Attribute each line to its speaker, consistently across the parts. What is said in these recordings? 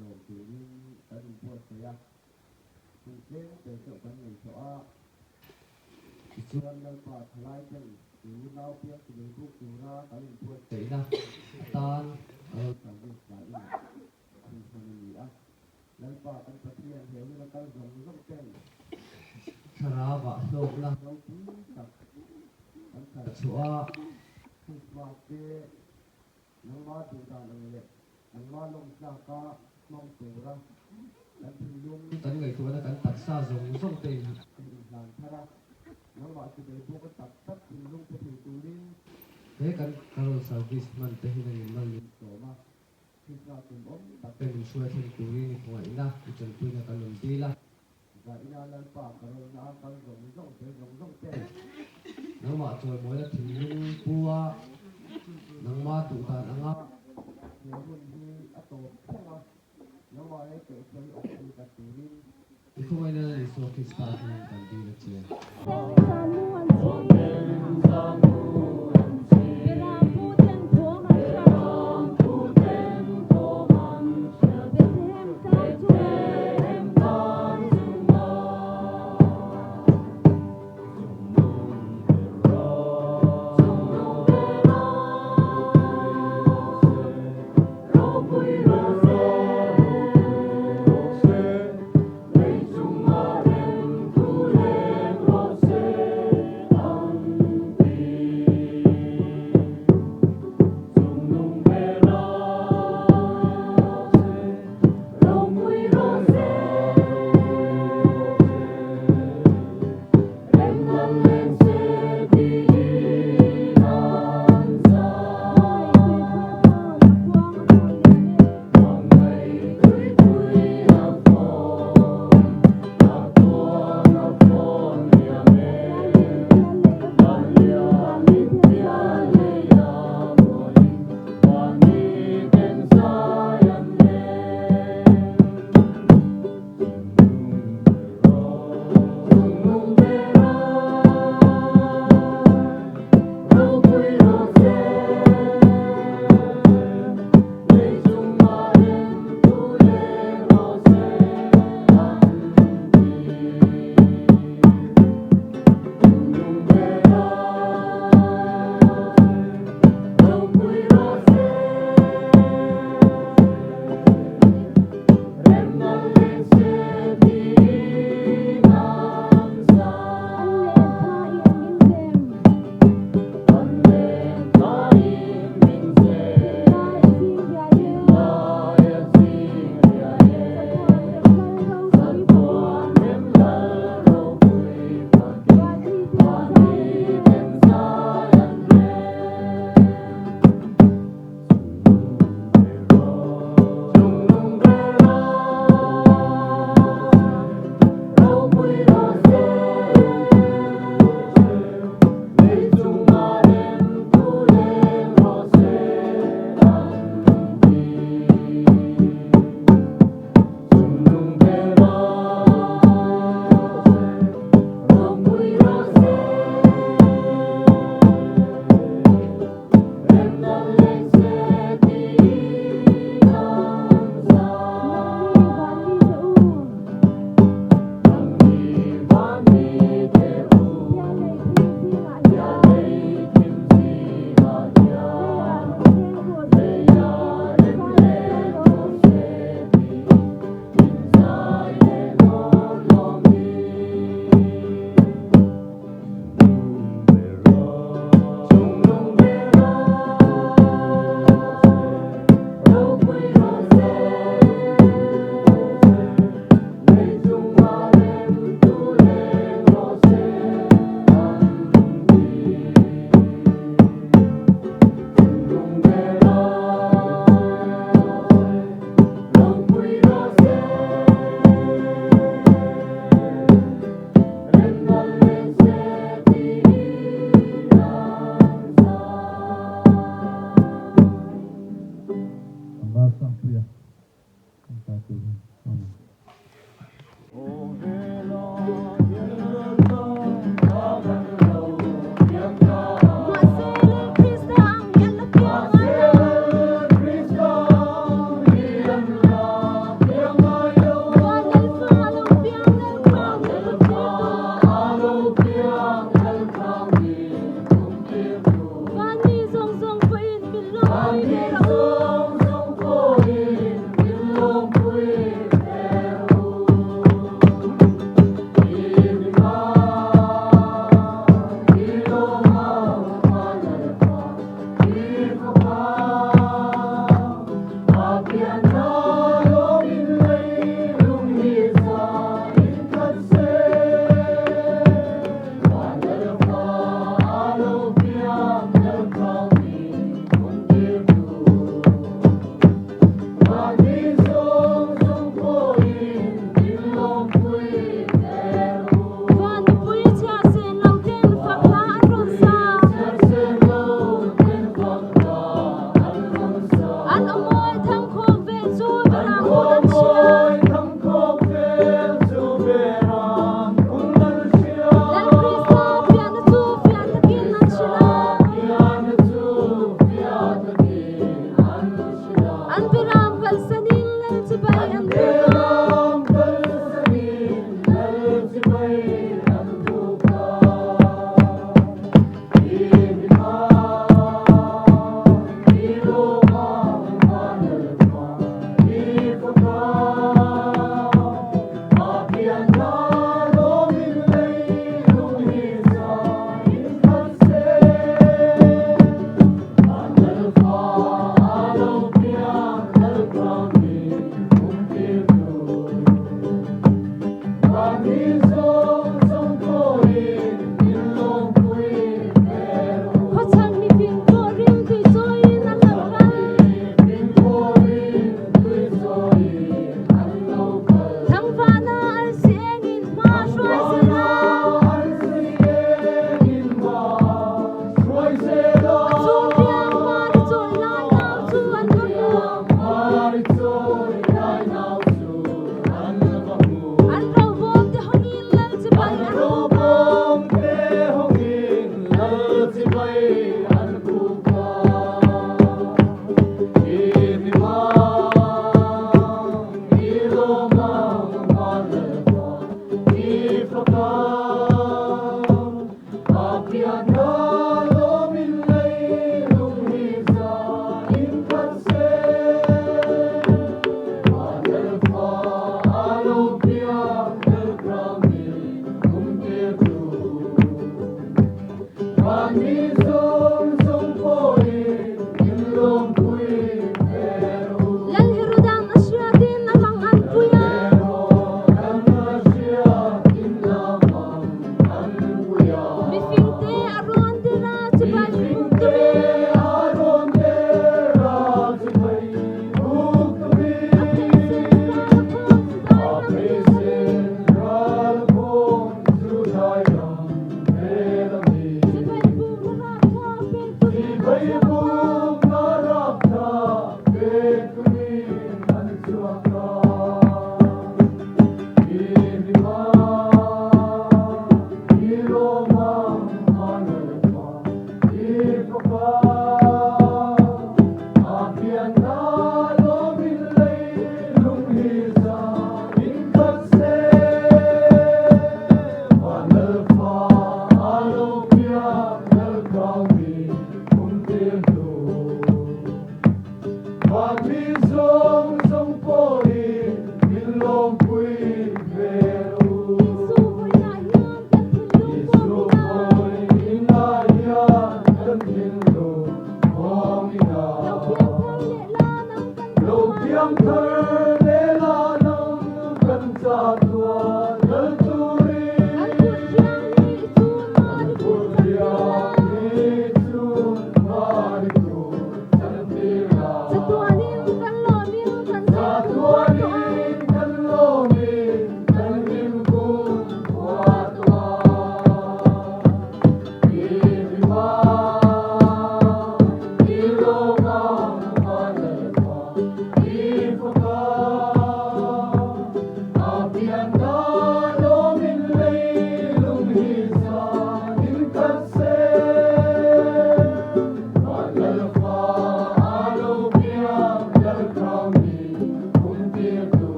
Speaker 1: lồng thì cái gì buồn thế à thì thêm để cho cái người chỗ Tuhan dan Pak Lain Tunau pihak penduduk Turah kali buat
Speaker 2: Tidak Tan
Speaker 1: kami sekali Alhamdulillah ah dan Pak kan pasien hewan akan zong pen
Speaker 2: Saraba Soklah
Speaker 1: zong tak kan tak
Speaker 2: Sua
Speaker 1: siswa ke nang ma tu ta nang le nang ma long sa ka mong Turah dan penduduk
Speaker 2: Tadi ngày tua đã cắn tạt xa giống sông tình
Speaker 1: Islam thara nang ma tu be buat tak tak penduduk penduduk
Speaker 2: Thế kan kalau service man teh ini man
Speaker 1: Toma siswa tum tak
Speaker 2: pen suai thing turi ni kau ina ikan tu nak kalau bila
Speaker 1: và inalan pa karon na kan zong te
Speaker 2: nang ma tuai moi la thing lung pua nang ma tu ta anga
Speaker 1: ne mun hi ato phenga nang ma ai te chei ok ni ka turin
Speaker 2: iku mai na iso kista ni kan di la chen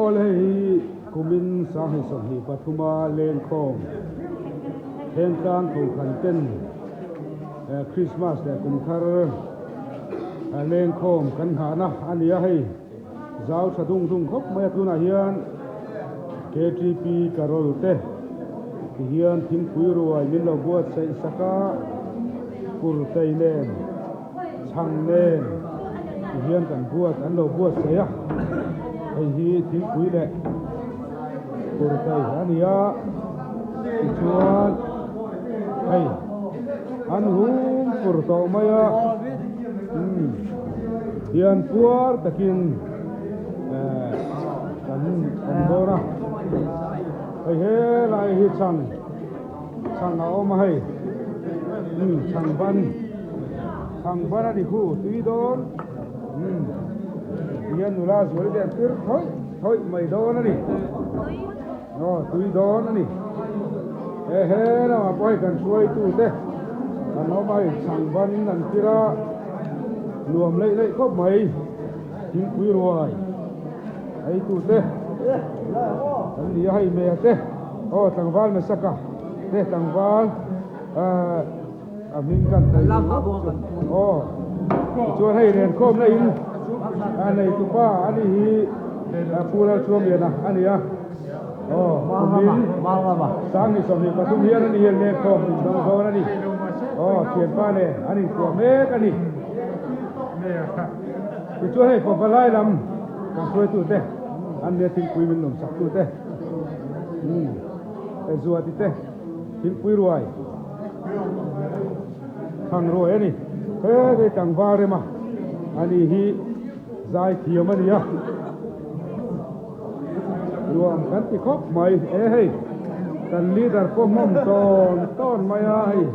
Speaker 3: bol hei kumin sang hi som hi pathuma len khom hen tan tu khan ten Christmas le kum thar len khom kan ha na ania hei zau thadung dung khop mai tu na hian KTP Karol te hian thing pui ruai min lo buat sei saka kur tei len chang len hian kan buat an lo buat sei a hei hi thing pui le kur tei ania chuan hei an hum kur to mai a hian puar takin kan bora hei he lai hi chang a om hei chang ban a di khu tui don hian nula zual de pir thoi mai don ani tui don ani he na ma poi kan suai tu te an om hei chang ban an tira nuam lei khop mai thing pui ruai ai tu te an li hai me te tangwal me saka te tangwal min kan lam ha bo chuan hei ren khom na in nei tu pa ani hi pura chuam ya na ani a min sang ni som ni pathum hian ani hian le khom dong zo na ni thian pa ne ani chuam me ka ni chuan hei pa lai lam kan suai tu te an ne thing pui min lom sak tu te zuwa ti te thing pui ruai thang ro ani he tangwa re ma ani hi zai thiam ani a ruam kan ti khop mai hei kan leader ko mom ton mai a hei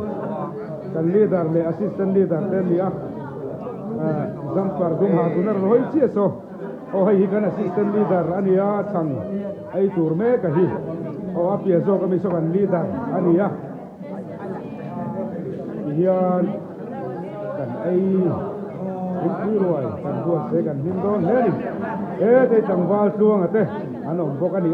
Speaker 3: kan leader le assistant leader te ni a zampar dum ha dunar hoi chi so hei kan assistant leader ani a chang ai tur me ka hi apia zo ka mi so kan leader ani a hian kan ai in ruai kan buat se kan min don le ni te tangwal chuang ate an om bok ani